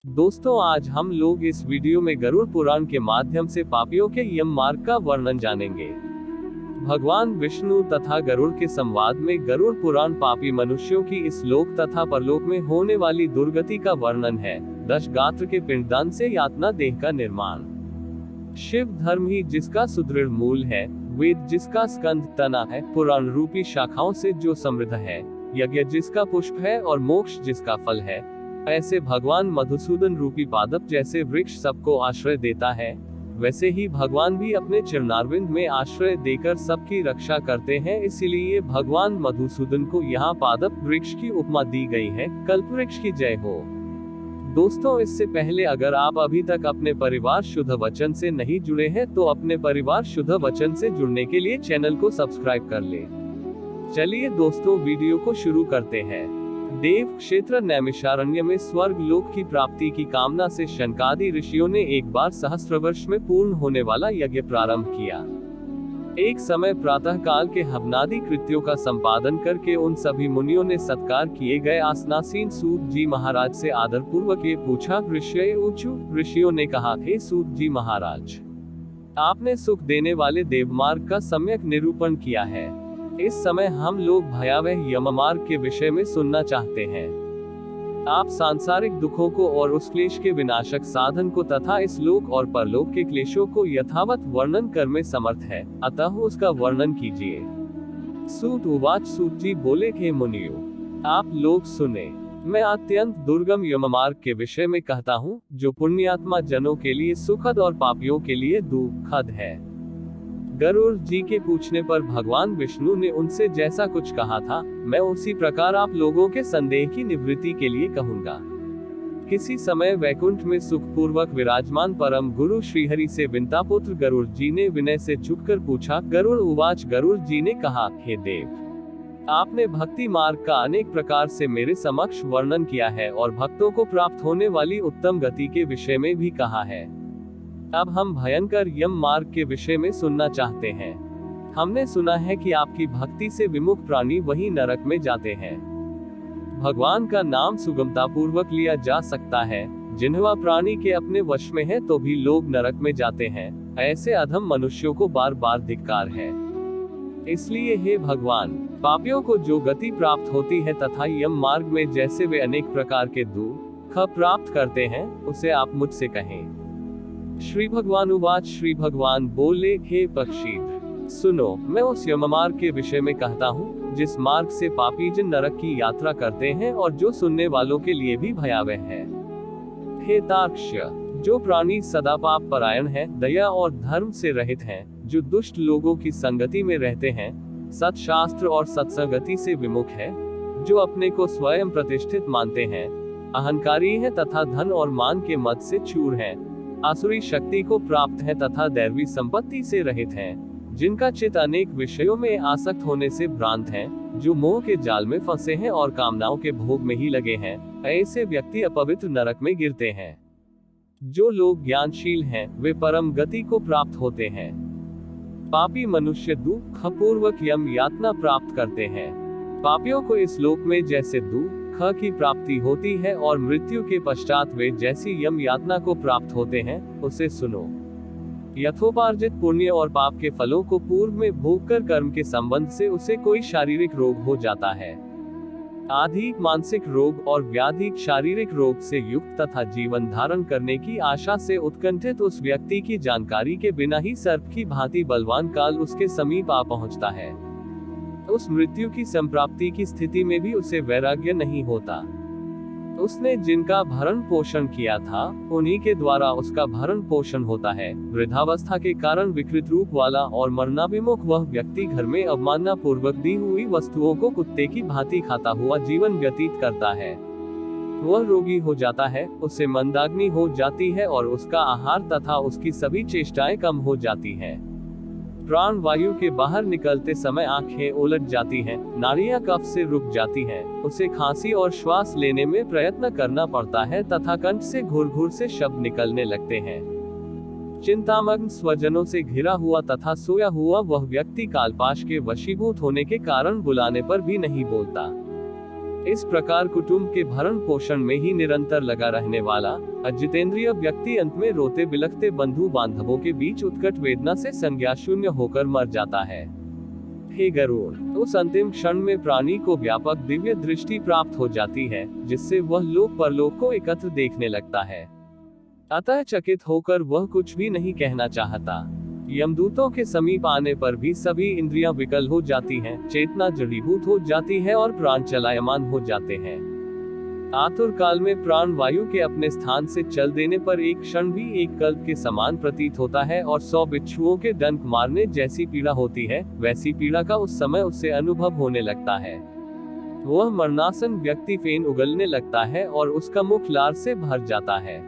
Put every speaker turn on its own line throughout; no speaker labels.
दोस्तों, आज हम लोग इस वीडियो में गरुड़ पुराण के माध्यम से पापियों के यम मार्ग का वर्णन जानेंगे। भगवान विष्णु तथा गरुड़ के संवाद में गरुड़ पुराण पापी मनुष्यों की इस लोक तथा परलोक में होने वाली दुर्गति का वर्णन है। दश गात्र के पिंडदान से यातना देह का निर्माण। शिव धर्म ही जिसका सुदृढ़ मूल है, वेद जिसका स्कंध तना है, पुराण रूपी शाखाओं से जो समृद्ध है, यज्ञ जिसका पुष्प है और मोक्ष जिसका फल है, ऐसे भगवान मधुसूदन रूपी पादप जैसे वृक्ष सबको आश्रय देता है, वैसे ही भगवान भी अपने चरणारविंद में आश्रय देकर सबकी रक्षा करते हैं। इसीलिए भगवान मधुसूदन को यहाँ पादप वृक्ष की उपमा दी गई है। कल्पवृक्ष की जय हो। दोस्तों, इससे पहले अगर आप अभी तक अपने परिवार शुद्ध वचन से नहीं जुड़े हैं तो अपने परिवार शुद्ध वचन से जुड़ने के लिए चैनल को सब्सक्राइब कर ले। चलिए दोस्तों, वीडियो को शुरू करते हैं। देव क्षेत्र नैमिषारण्य में स्वर्ग लोक की प्राप्ति की कामना से शनकादि ऋषियों ने एक बार सहस्त्र में पूर्ण होने वाला यज्ञ प्रारंभ किया। एक समय प्रातः काल के हवनादि कृत्यों का संपादन करके उन सभी मुनियों ने सत्कार किए गए आसनासीन सूत जी महाराज से आदर पूर्वक ये पूछा, ऋषय ऊंचू। ऋषियों ने कहा, हे सूत जी महाराज, आपने सुख देने वाले देव मार्ग का सम्यक निरूपण किया है। इस समय हम लोग भयावह यम मार्ग के विषय में सुनना चाहते हैं। आप सांसारिक दुखों को और उस क्लेश के विनाशक साधन को तथा इस लोक और परलोक के क्लेशों को यथावत वर्णन कर में समर्थ है, अतः उसका वर्णन कीजिए। सूत उवाच, सूत जी बोले, हे मुनियो, आप लोग सुने। मैं अत्यंत दुर्गम यम मार्ग के विषय में कहता हूँ, जो पुण्यात्मा जनों के लिए सुखद और पापियों के लिए दुखद है। गरुड़ जी के पूछने पर भगवान विष्णु ने उनसे जैसा कुछ कहा था, मैं उसी प्रकार आप लोगों के संदेह की निवृत्ति के लिए कहूंगा। किसी समय वैकुंठ में सुखपूर्वक विराजमान परम गुरु श्रीहरि से विंतापुत्र गरुड़ जी ने विनय से झुककर पूछा। गरुड़ उवाच, गरुड़ जी ने कहा, हे देव, आपने भक्ति मार्ग का अनेक प्रकार से मेरे समक्ष वर्णन किया है और भक्तों को प्राप्त होने वाली उत्तम गति के विषय में भी कहा है। अब हम भयंकर यम मार्ग के विषय में सुनना चाहते हैं। हमने सुना है कि आपकी भक्ति से विमुख प्राणी वही नरक में जाते हैं। भगवान का नाम सुगमता पूर्वक लिया जा सकता है। जिन्हवा प्राणी के अपने वश में है तो भी लोग नरक में जाते हैं। ऐसे अधम मनुष्यों को बार बार धिक्कार है। इसलिए हे भगवान, पापियों को जो गति प्राप्त होती है तथा यम मार्ग में जैसे वे अनेक प्रकार के दुख प्राप्त करते हैं, उसे आप मुझसे कहें। श्री भगवान उवाच, श्री भगवान बोले, हे पक्षीधर, सुनो, मैं उस यम मार्ग के विषय में कहता हूँ, जिस मार्ग से पापी जन नरक की यात्रा करते हैं और जो सुनने वालों के लिए भी भयावह है। हे तार्क्ष्य, जो प्राणी सदा पाप परायण है, दया और धर्म से रहित हैं, जो दुष्ट लोगों की संगति में रहते हैं, सत्शास्त्र और सत्संगति से विमुख है, जो अपने को स्वयं प्रतिष्ठित मानते हैं, अहंकारी हैं तथा धन और मान के मद से चूर हैं, आसुरी शक्ति को प्राप्त है तथा दैवी संपत्ति से रहित हैं, जिनका चित्त अनेक विषयों में आसक्त होने से भ्रांत हैं, जो मोह के जाल में फंसे हैं और कामनाओं के भोग में ही लगे हैं, ऐसे व्यक्ति अपवित्र नरक में गिरते हैं। जो लोग ज्ञानशील हैं, वे परम गति को प्राप्त होते हैं। पापी मनुष्य दुख पूर्वक यम यातना प्राप्त करते हैं। पापियों को इस लोक में जैसे दुख की प्राप्ति होती है और मृत्यु के पश्चात वे जैसी यम यातना को प्राप्त होते हैं, उसे सुनो। यथोपार्जित पुण्य और पाप के फलों को पूर्व में भोग कर कर्म के संबंध से उसे कोई शारीरिक रोग हो जाता है। आधिक मानसिक रोग और व्याधिक शारीरिक रोग से युक्त तथा जीवन धारण करने की आशा से उत्कंठित उस व्यक्ति की जानकारी के बिना ही सर्प की भांति बलवान काल उसके समीप आ पहुंचता है। उस मृत्यु की संप्राप्ति की स्थिति में भी उसे वैराग्य नहीं होता। उसने जिनका भरण पोषण किया था, उन्हीं के द्वारा उसका भरण पोषण होता है। वृद्धावस्था के कारण विकृत रूप वाला और मरणाभिमुख वह व्यक्ति घर में अवमानना पूर्वक दी हुई वस्तुओं को कुत्ते की भांति खाता हुआ जीवन व्यतीत करता है। वह रोगी हो जाता है, उसे मंदाग्नि हो जाती है और उसका आहार तथा उसकी सभी चेष्टाएं कम हो जाती हैं। प्राण वायु के बाहर निकलते समय आंखें उलट जाती हैं, नाड़ियां कफ से रुक जाती हैं, उसे खांसी और श्वास लेने में प्रयत्न करना पड़ता है तथा कंठ से घुर-घुर से शब्द निकलने लगते हैं। चिंतामग्न स्वजनों से घिरा हुआ तथा सोया हुआ वह व्यक्ति कालपाश के वशीभूत होने के कारण बुलाने पर भी नहीं बोलता। इस प्रकार कुटुंब के भरण पोषण में ही निरंतर लगा रहने वाला अजितेंद्रिय व्यक्ति अंत में रोते बिलखते बंधु बांधवों के बीच उत्कट वेदना से संज्ञा शून्य होकर मर जाता है। हे गरुड़, उस अंतिम क्षण में प्राणी को व्यापक दिव्य दृष्टि प्राप्त हो जाती है, जिससे वह लोक परलोक को एकत्र देखने लगता है। अतः चकित होकर वह कुछ भी नहीं कहना चाहता। यमदूतों के समीप आने पर भी सभी इंद्रियां विकल हो जाती हैं, चेतना जड़ीभूत हो जाती है और प्राण चलायमान हो जाते हैं। आतुर काल में प्राण वायु के अपने स्थान से चल देने पर एक क्षण भी एक कल्प के समान प्रतीत होता है और 100 बिच्छुओं के डंक मारने जैसी पीड़ा होती है, वैसी पीड़ा का उस समय उससे अनुभव होने लगता है। वह मरणासन व्यक्ति फेन उगलने लगता है और उसका मुख लार से भर जाता है।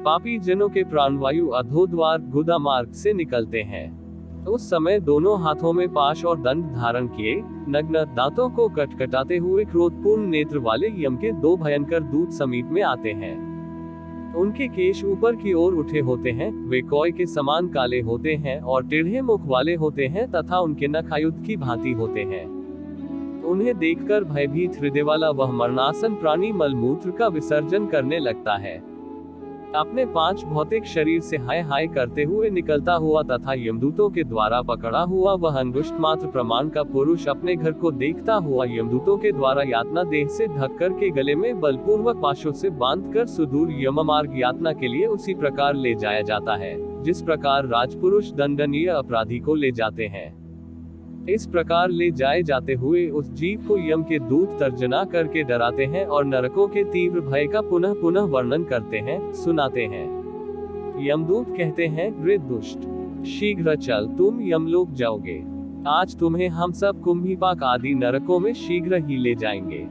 पापी जनों के प्राणवायु अधोद्वार गुदा मार्ग से निकलते हैं। उस समय दोनों हाथों में पाश और दंड धारण किए, नग्न दांतों को कटकटाते हुए क्रोधपूर्ण नेत्र वाले यम के 2 भयंकर दूत समीप में आते हैं। उनके केश ऊपर की ओर उठे होते हैं, वे कौए के समान काले होते हैं और टेढ़े मुख वाले होते हैं तथा उनके नख आयुध की भांति होते हैं। उन्हें देखकर भयभीत हृदय वाला वह मरणासन प्राणी मलमूत्र का विसर्जन करने लगता है। अपने 5 भौतिक शरीर से हाय हाय करते हुए निकलता हुआ तथा यमदूतों के द्वारा पकड़ा हुआ वह अंगुष्ठ मात्र प्रमाण का पुरुष अपने घर को देखता हुआ यमदूतों के द्वारा यातना देह से ढककर के गले में बलपूर्वक पाशों से बांधकर सुदूर यममार्ग यातना के लिए उसी प्रकार ले जाया जाता है, जिस प्रकार राजपुरुष दंडनीय अपराधी को ले जाते हैं। इस प्रकार ले जाए जाते हुए उस जीव को यम के दूत तर्जना करके डराते हैं और नरकों के तीव्र भय का पुनः पुनः वर्णन करते हैं, सुनाते हैं। यमदूत कहते हैं, रे दुष्ट, शीघ्र चल, तुम यमलोक जाओगे। आज तुम्हें हम सब कुंभीपाक आदि नरकों में शीघ्र ही ले जाएंगे।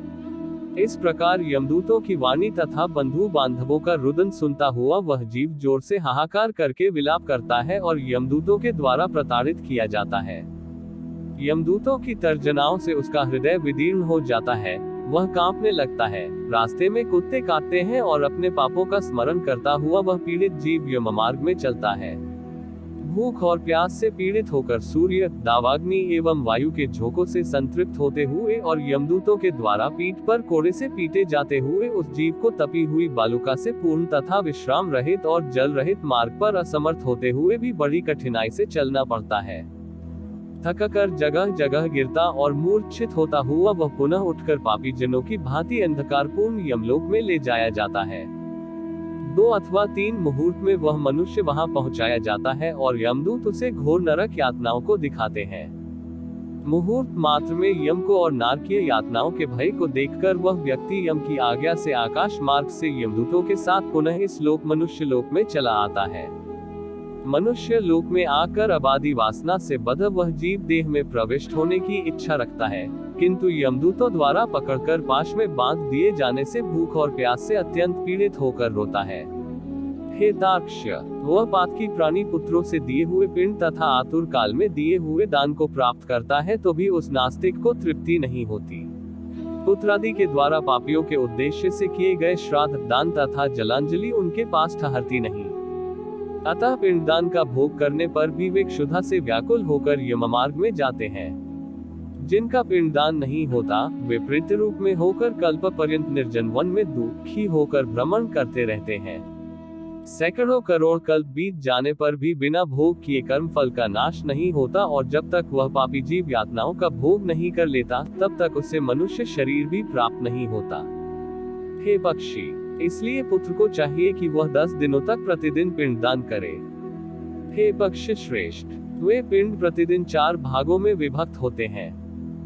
इस प्रकार यमदूतों की वाणी तथा बंधु बांधवों का रुदन सुनता हुआ वह जीव जोर से हाहाकार करके विलाप करता है और यमदूतों के द्वारा प्रताड़ित किया जाता है। यमदूतों की तर्जनाओं से उसका हृदय विदीर्ण हो जाता है, वह कांपने लगता है। रास्ते में कुत्ते काटते हैं और अपने पापों का स्मरण करता हुआ वह पीड़ित जीव यममार्ग में चलता है। भूख और प्यास से पीड़ित होकर सूर्य, दावाग्नि एवं वायु के झोंकों से संतृप्त होते हुए और यमदूतों के द्वारा पीठ पर कोड़े से पीटे जाते हुए उस जीव को तपी हुई बालुका से पूर्ण तथा विश्राम रहित और जल रहित मार्ग पर असमर्थ होते हुए भी बड़ी कठिनाई से चलना पड़ता है। थककर जगह जगह गिरता और मूर्छित होता हुआ वह पुनः उठकर पापी जनों की भांति अंधकारपूर्ण यमलोक में ले जाया जाता है। 2 अथवा 3 मुहूर्त में वह मनुष्य वहां पहुंचाया जाता है और यमदूत उसे घोर नरक यातनाओं को दिखाते हैं। मुहूर्त मात्र में यम को और नारकीय यातनाओं के भय को देखकर वह व्यक्ति यम की आज्ञा से आकाश मार्ग से यमदूतों के साथ पुनः इस लोक मनुष्य लोक में चला आता है। मनुष्य लोक में आकर आबादी वासना से बद्ध वह जीव देह में प्रविष्ट होने की इच्छा रखता है, किंतु यमदूतों द्वारा पकड़कर पाश में बांध दिए जाने से भूख और प्यास से अत्यंत पीड़ित होकर रोता है। हे दाक्ष्य, वह पातकी प्राणी पुत्रों से दिए हुए पिंड तथा आतुर काल में दिए हुए दान को प्राप्त करता है तो भी उस नास्तिक को तृप्ति नहीं होती। पुत्रादि के द्वारा पापियों के उद्देश्य से किए गए श्राद्ध, दान तथा जलांजलि उनके पास ठहरती नहीं। अतः पिंडदान का भोग करने पर भी वे क्षुधा से व्याकुल होकर यममार्ग में जाते हैं। जिनका पिंडदान नहीं होता वे प्रेत रूप में होकर कल्प पर्यंत निर्जन वन में दुखी होकर भ्रमण करते रहते हैं। सैकड़ों करोड़ कल्प बीत जाने पर भी बिना भोग किए कर्म फल का नाश नहीं होता और जब तक वह पापी जीव यातनाओं का भोग नहीं कर लेता तब तक उसे मनुष्य शरीर भी प्राप्त नहीं होता। हे पक्षी, इसलिए पुत्र को चाहिए कि वह 10 दिनों तक प्रतिदिन पिंडदान करे। हे पक्षी श्रेष्ठ, वे पिंड प्रतिदिन 4 भागों में विभक्त होते हैं।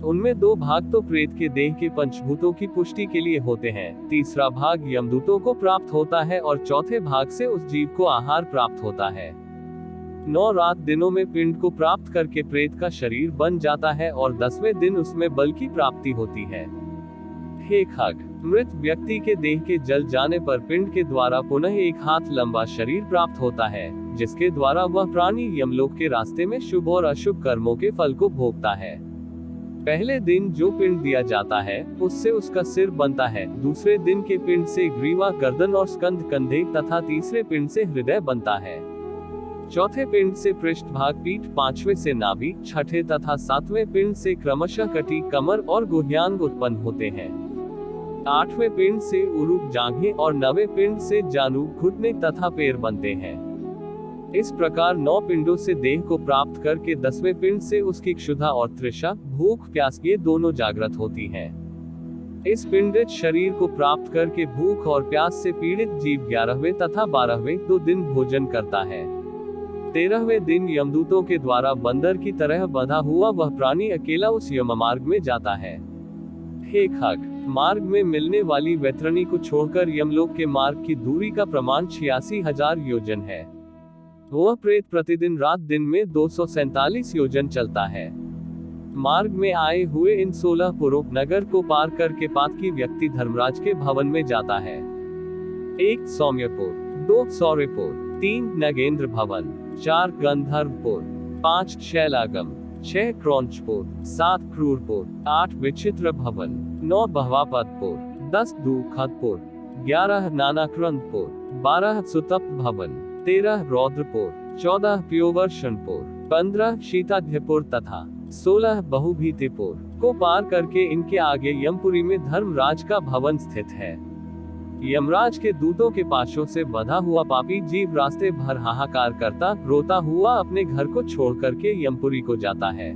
उनमें 2 भाग तो प्रेत के देह के पंचभूतों की पुष्टि के लिए होते हैं, तीसरा भाग यमदूतों को प्राप्त होता है और चौथे भाग से उस जीव को आहार प्राप्त होता है। 9 रात दिनों में पिंड को प्राप्त करके प्रेत का शरीर बन जाता है और 10वें दिन उसमें बल की प्राप्ति होती है। हे खग, मृत व्यक्ति के देह के जल जाने पर पिंड के द्वारा पुनः 1 हाथ लंबा शरीर प्राप्त होता है, जिसके द्वारा वह प्राणी यमलोक के रास्ते में शुभ और अशुभ कर्मों के फल को भोगता है। पहले दिन जो पिंड दिया जाता है उससे उसका सिर बनता है, दूसरे दिन के पिंड से ग्रीवा, गर्दन और स्कंध, कंधे तथा तीसरे पिंड से हृदय बनता है। चौथे पिंड से पृष्ठभाग, पीठ, 5वें से नाभि, 6ठे तथा 7वें पिंड से क्रमशः कटी, कमर और गुह्यांग उत्पन्न होते हैं। 8वें पिंड से उरुक जांघें और 9वें पिंड से जानु घुटने तथा पैर बनते हैं। इस प्रकार 9 पिंडों से देह को प्राप्त करके 10वें पिंड से उसकी क्षुधा और तृषा, भूख प्यास ये दोनों जागृत होती हैं। इस पिंडित शरीर को प्राप्त करके भूख और प्यास से पीड़ित जीव 11वें तथा 12वें 2 दिन भोजन करता है। 13वें दिन यमदूतों के द्वारा बंदर की तरह बंधा हुआ वह प्राणी अकेला उस यम मार्ग में जाता है। हे खग, मार्ग में मिलने वाली वैतरणी को छोड़कर यमलोक के मार्ग की दूरी का प्रमाण 86,000 योजन है। वह प्रेत प्रतिदिन रात दिन में 247 योजन चलता है। मार्ग में आए हुए इन 16 पुरों नगर को पार करके पातकी व्यक्ति धर्मराज के भवन में जाता है। 1 सौम्यपुर, 2 सौर्यपुर, 3 नगेंद्र भवन, 4 गंधर्वपुर, 5 शैलागम, 6 क्रौंचपुर, 7 क्रूरपुर, 8 विचित्र भवन, 9 बहवापतपुर, 10 दूखतपुर, 11 नानाक्रंदपुर, 12 सुतप भवन, 13 रौद्रपुर, 14 प्योवर्षणपुर, 15 शीताध्यपुर तथा 16 बहुभीतिपुर को पार करके इनके आगे यमपुरी में धर्मराज का भवन स्थित है। यमराज के दूतों के पाशों से बंधा हुआ पापी जीव रास्ते भर हाहाकार करता रोता हुआ अपने घर को छोड़ करके यमपुरी को जाता है।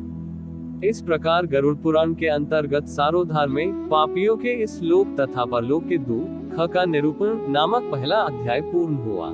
इस प्रकार गरुड़ पुराण के अंतर्गत सारोद्धार में पापियों के इस लोक तथा परलोक के दुख का निरूपण नामक पहला अध्याय पूर्ण हुआ।